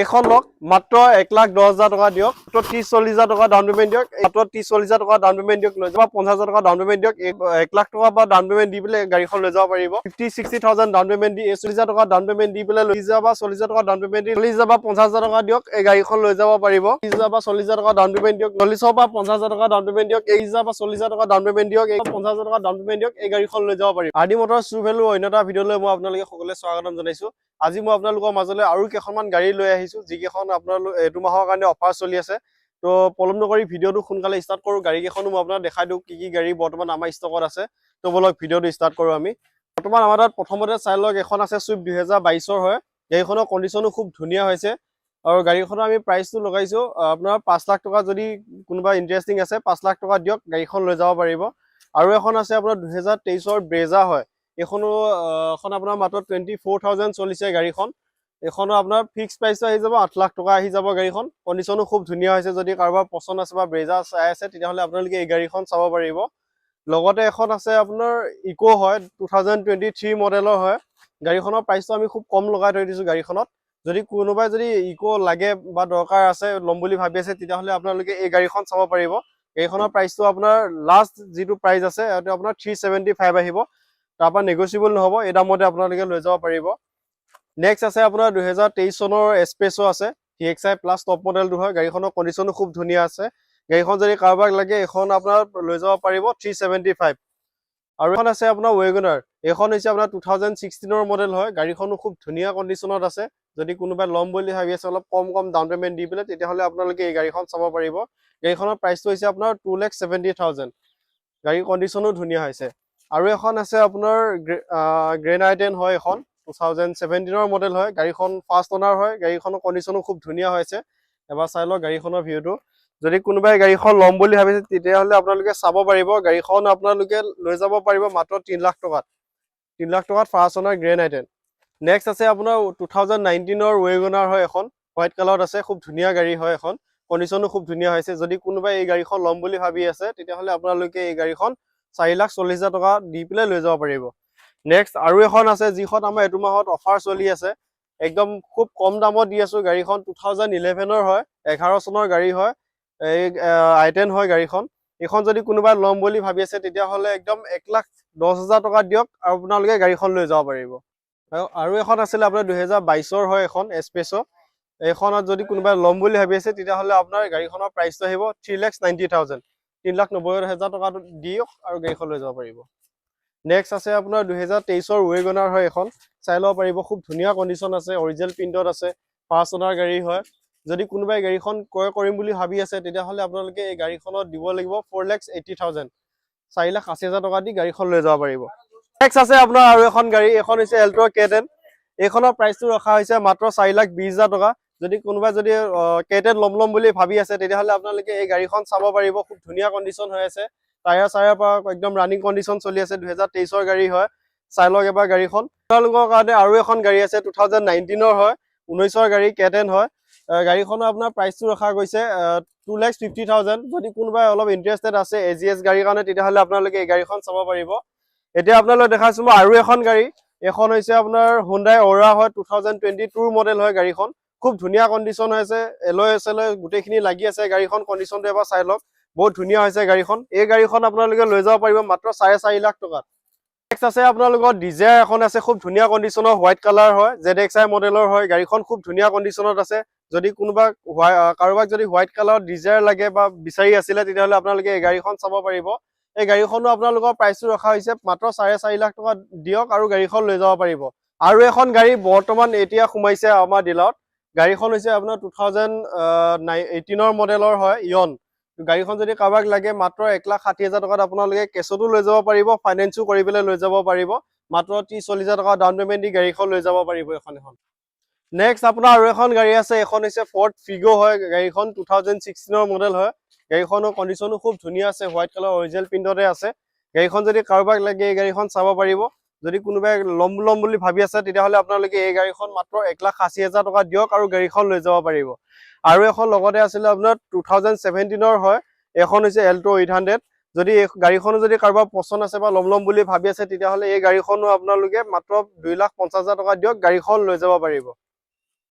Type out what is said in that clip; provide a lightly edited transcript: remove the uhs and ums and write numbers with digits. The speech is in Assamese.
এইখন লওক মাত্ৰ 1,10,000 টকা দিয়ক, 30-40,000 টকা ডাউন পেমেণ্ট দিয়ক, মাত্ৰ 30-40,000 টকা ডাউন পেমেণ্ট দিয়ক, লৈ যাব 50,000 টকা ডাউন পেমেণ্ট দিয়ক, 1,00,000 টকা বা ডাউন পেমেণ্ট দি পেলাই গাড়ীখন লৈ যাব পাৰিব। 50-60,000 ডাউন পেমেণ্ট দি 40,000 টকা ডাউন পেমেণ্ট দি পেলাই লৈ যাব, 40,000 টকা ডাউন পেমেণ্ট দি 40,000 বা 50,000 টকা দিয়ক, এই গাড়ীখন লৈ যাব পাৰিব। 30,000 বা 40,000 টকা ডাউন পেমেণ্ট দিয়ক, 40,000 বা 50,000 টকা ডাউন পেমেণ্ট দিয়ক, 30,000 বা 40,000 টকা ডাউন পেমেণ্ট দিয়ক, 50,000 টকা ডাউন পেমেণ্ট দিয়ক, এই গাড়ীখন লৈ যাব পাৰিব। আৰডি মটৰছ ট্ৰু ভেলু অন্য এটা ভিডিঅ'লৈ মই আপোনালোকে সকলোৱে স্বাগতম জনাইছো। আজি মই আপোনালোকৰ মাজলৈ আৰু কেইখনমান গাড়ী লৈ আহিছো, যিকেইখন আপোনালোক এইটো মাহৰ কাৰণে অফাৰ চলি আছে। তো পলম নকৰি ভিডিঅ'টো সোনকালে ষ্টাৰ্ট কৰোঁ। গাড়ীকেইখনো মই আপোনাক দেখাই দিওঁ কি গাড়ী বৰ্তমান আমাৰ ষ্টকত আছে। তো বলক ভিডিঅ'টো ষ্টাৰ্ট কৰোঁ আমি। বৰ্তমান আমাৰ তাত প্ৰথমতে চাই লওক, এখন আছে চুইফ্ট 2022ৰ হয়। গাড়ীখনৰ কণ্ডিশ্যনো খুব ধুনীয়া হৈছে আৰু গাড়ীখনৰ আমি প্ৰাইচটো লগাইছোঁ আপোনাৰ 5 লাখ টকা। যদি কোনোবা ইণ্টাৰেষ্টিং আছে 5 লাখ টকা দিয়ক, গাড়ীখন লৈ যাব পাৰিব। আৰু এখন আছে আপোনাৰ 2023ৰ ব্ৰেজা হয়। এইখনো আপোনাৰ মাত্ৰ 24,000 চলিছে গাড়ীখন। এইখনো আপোনাৰ ফিক্স প্ৰাইচটো আহি যাব 8 লাখ টকা আহি যাব। গাড়ীখন কণ্ডিশ্যনো খুব ধুনীয়া হৈছে। যদি কাৰোবাৰ পচন্দ আছে বা ব্ৰেজা চাই আছে তেতিয়াহ'লে আপোনালোকে এই গাড়ীখন চাব পাৰিব। লগতে এখন আছে আপোনাৰ ইকো হয়, 2023 মডেলৰ হয়। গাড়ীখনৰ প্ৰাইচটো আমি খুব কম লগাই থৈ দিছোঁ গাড়ীখনত। যদি কোনোবাই যদি ইকো লাগে বা দৰকাৰ আছে, ল'ম বুলি ভাবি আছে, তেতিয়াহ'লে আপোনালোকে এই গাড়ীখন চাব পাৰিব। গাড়ীখনৰ প্ৰাইচটো আপোনাৰ লাষ্ট যিটো প্ৰাইচ আছে সেইটো আপোনাৰ 375 আহিব। তাৰপৰা নেগচিয়েবল নহ'ব, এই দামতে আপোনালোকে লৈ যাব পাৰিব। নেক্সট আছে আপোনাৰ 2023 চনৰ এস্পেচো আছে, TXI প্লাছ টপ মডেলটো হয়। গাড়ীখনৰ কণ্ডিশ্যনো খুব ধুনীয়া আছে। গাড়ীখন যদি কাৰোবাক লাগে এইখন আপোনাৰ লৈ যাব পাৰিব 375। আৰু এখন আছে আপোনাৰ ৱেগনাৰ। এইখন হৈছে আপোনাৰ 2016ৰ মডেল হয়। গাড়ীখনো খুব ধুনীয়া কণ্ডিশ্যনত আছে। যদি কোনোবাই ল'ম বুলি ভাবি আছে অলপ কম ডাউন পেমেণ্ট দি পেলাই, তেতিয়াহ'লে আপোনালোকে এই গাড়ীখন চাব পাৰিব। গাড়ীখনৰ প্ৰাইচটো হৈছে আপোনাৰ 2,70,000। গাড়ীৰ কণ্ডিশ্যনো ধুনীয়া হৈছে। আৰু এখন আছে আপোনাৰ গ্ৰেণ্ড আই10 হয়। এখন 2017ৰ মডেল হয়। গাড়ীখন ফাৰ্ষ্ট অনাৰ হয়। গাড়ীখনৰ কণ্ডিশ্যনো খুব ধুনীয়া হৈছে। এবাৰ চাই লওক গাড়ীখনৰ ভিউটো। যদি কোনোবাই গাড়ীখন ল'ম বুলি ভাবিছে তেতিয়াহ'লে আপোনালোকে চাব পাৰিব। গাড়ীখন আপোনালোকে লৈ যাব পাৰিব মাত্ৰ 3 লাখ টকাত। 3 লাখ টকাত ফাৰ্ষ্ট অনাৰ গ্ৰেণ্ড আই10। নেক্সট আছে আপোনাৰ 2019ৰ ৱেগনাৰ হয়। এখন হোৱাইট কালাৰত আছে। খুব ধুনীয়া গাড়ী হয় এখন। কণ্ডিশ্যনো খুব ধুনীয়া হৈছে। যদি কোনোবাই এই গাড়ীখন ল'ম বুলি ভাবি আছে তেতিয়াহ'লে আপোনালোকে এই গাড়ীখন 4,40,000 টকা দি পেলাই লৈ যাব পাৰিব। নেক্সট আৰু এখন আছে, যিখন আমাৰ এইটো মাহত অফাৰ চলি আছে। একদম খুব কম দামত দি আছোঁ। গাড়ীখন 2011ৰ হয়, 11 চনৰ গাড়ী হয়। এই i10 হয় গাড়ীখন। এইখন যদি কোনোবাই ল'ম বুলি ভাবি আছে তেতিয়াহ'লে একদম 1,10,000 টকা দিয়ক আৰু আপোনালোকে গাড়ীখন লৈ যাব পাৰিব। আৰু এখন আছিলে আপোনাৰ 2022ৰ হয়, এখন এস্পেচো। এইখনত যদি কোনোবাই ল'ম বুলি ভাবি আছে তেতিয়াহ'লে আপোনাৰ গাড়ীখনৰ প্ৰাইচটো আহিব 3,90,000। 3,90,000 টকাটো দিয়ক আৰু গাড়ীখন লৈ যাব পাৰিব। নেক্সট আছে আপোনাৰ 2023ৰ ৱেগনাৰ হয়। এখন চাই ল'ব পাৰিব। খুব ধুনীয়া কণ্ডিশ্যন আছে, অৰিজিনেল প্ৰিণ্টত আছে, ফাৰ্ষ্ট অনাৰ গাড়ী হয়। যদি কোনোবাই গাড়ীখন ক্ৰয় কৰিম বুলি ভাবি আছে তেতিয়াহ'লে আপোনালোকে এই গাড়ীখনত দিব লাগিব 4,80,000। 4,80,000 টকা দি গাড়ীখন লৈ যাব পাৰিব। নেক্সট আছে আপোনাৰ আৰু এখন গাড়ী। এখন হৈছে এল্ট্ৰ K10। এইখনৰ প্ৰাইচটো ৰখা হৈছে মাত্ৰ 4,20,000 টকা। যদি কোনোবাই K10 ল'ম বুলি ভাবি আছে তেতিয়াহ'লে আপোনালোকে এই গাড়ীখন চাব পাৰিব। খুব ধুনীয়া কণ্ডিশ্যন হৈ আছে। টায়াৰ পৰা একদম ৰানিং কণ্ডিশ্যন চলি আছে। 2023ৰ গাড়ী হয়। চাই লওক এবাৰ গাড়ীখন। আপোনালোকৰ কাৰণে আৰু এখন গাড়ী আছে, 2019ৰ হয়, 19ৰ গাড়ী K10 হয়। গাড়ীখনৰ আপোনাৰ প্ৰাইচটো ৰখা গৈছে 2,50,000। যদি কোনোবাই অলপ ইণ্টাৰেষ্টেড আছে AGS গাড়ীৰ কাৰণে তেতিয়াহ'লে আপোনালোকে এই গাড়ীখন চাব পাৰিব। এতিয়া আপোনালোকে দেখাইছোঁ মই আৰু এখন গাড়ী। এখন হৈছে আপোনাৰ হুণ্ডাই অ'ৰা হয়, 2022 মডেল হয়। গাড়ীখন খুব ধুনীয়া কণ্ডিশ্যন হৈ আছে। এলয় গোটেইখিনি লাগি আছে। গাড়ীখন কণ্ডিশ্যনটো এবাৰ চাই লওক। বহুত ধুনীয়া হৈছে গাড়ীখন। এই গাড়ীখন আপোনালোকে লৈ যাব পাৰিব মাত্ৰ 4.5 লাখ টকাত। নেক্সট আছে আপোনালোকৰ ডিজায়াৰ এখন আছে। খুব ধুনীয়া কণ্ডিশ্যনৰ হোৱাইট কালাৰ হয়, ZXI মডেলৰ হয়। গাড়ীখন খুব ধুনীয়া কণ্ডিশ্যনত আছে। যদি কাৰোবাক যদি হোৱাইট কালাৰত ডিজায়াৰ লাগে বা বিচাৰি আছিলে তেতিয়াহ'লে আপোনালোকে এই গাড়ীখন চাব পাৰিব। এই গাড়ীখনো আপোনালোকৰ প্ৰাইচটো ৰখা হৈছে মাত্ৰ 4.5 লাখ টকা দিয়ক আৰু গাড়ীখন লৈ যাব পাৰিব। আৰু এখন গাড়ী বৰ্তমান এতিয়া সোমাইছে আমাৰ ডিলাৰত। গাড়ীখন হৈছে আপোনাৰ 2018ৰ মডেলৰ হয়, ইয়ন। গাড়ীখন যদি কাৰোবাক লাগে মাত্ৰ 1,60,000 টকাত আপোনালোকে কেছতো লৈ যাব পাৰিব, ফাইনেন্সো কৰি পেলাই লৈ যাব পাৰিব। মাত্ৰ 30-40,000 টকা ডাউন পেমেণ্ট দি গাড়ীখন লৈ যাব পাৰিব এখন। নেক্সট আপোনাৰ আৰু এখন গাড়ী আছে। এখন হৈছে ফৰ্ড ফিগো হয়। গাড়ীখন 2016ৰ মডেল হয়। গাড়ীখনৰ কণ্ডিশ্যনো খুব ধুনীয়া আছে। হোৱাইট কালাৰ অৰিজিনেল প্ৰিণ্টতে আছে। গাড়ীখন যদি কাৰোবাক লাগে এই গাড়ীখন চাব পাৰিব। যদি কোনোবাই ল'ম বুলি ভাবি আছে তেতিয়াহ'লে আপোনালোকে এই গাড়ীখন মাত্ৰ 1,80,000 টকা দিয়ক আৰু গাড়ীখন লৈ যাব পাৰিব। আৰু এখন লগতে আছিলে আপোনাৰ 2017ৰ হয়। এখন হৈছে এল্টো 800। যদি এই গাড়ীখনো যদি কাৰোবাৰ পচন্দ আছে বা ল'ম বুলি ভাবি আছে তেতিয়াহ'লে এই গাড়ীখনো আপোনালোকে মাত্ৰ 2,50,000 টকা দিয়ক, গাড়ীখন লৈ যাব পাৰিব।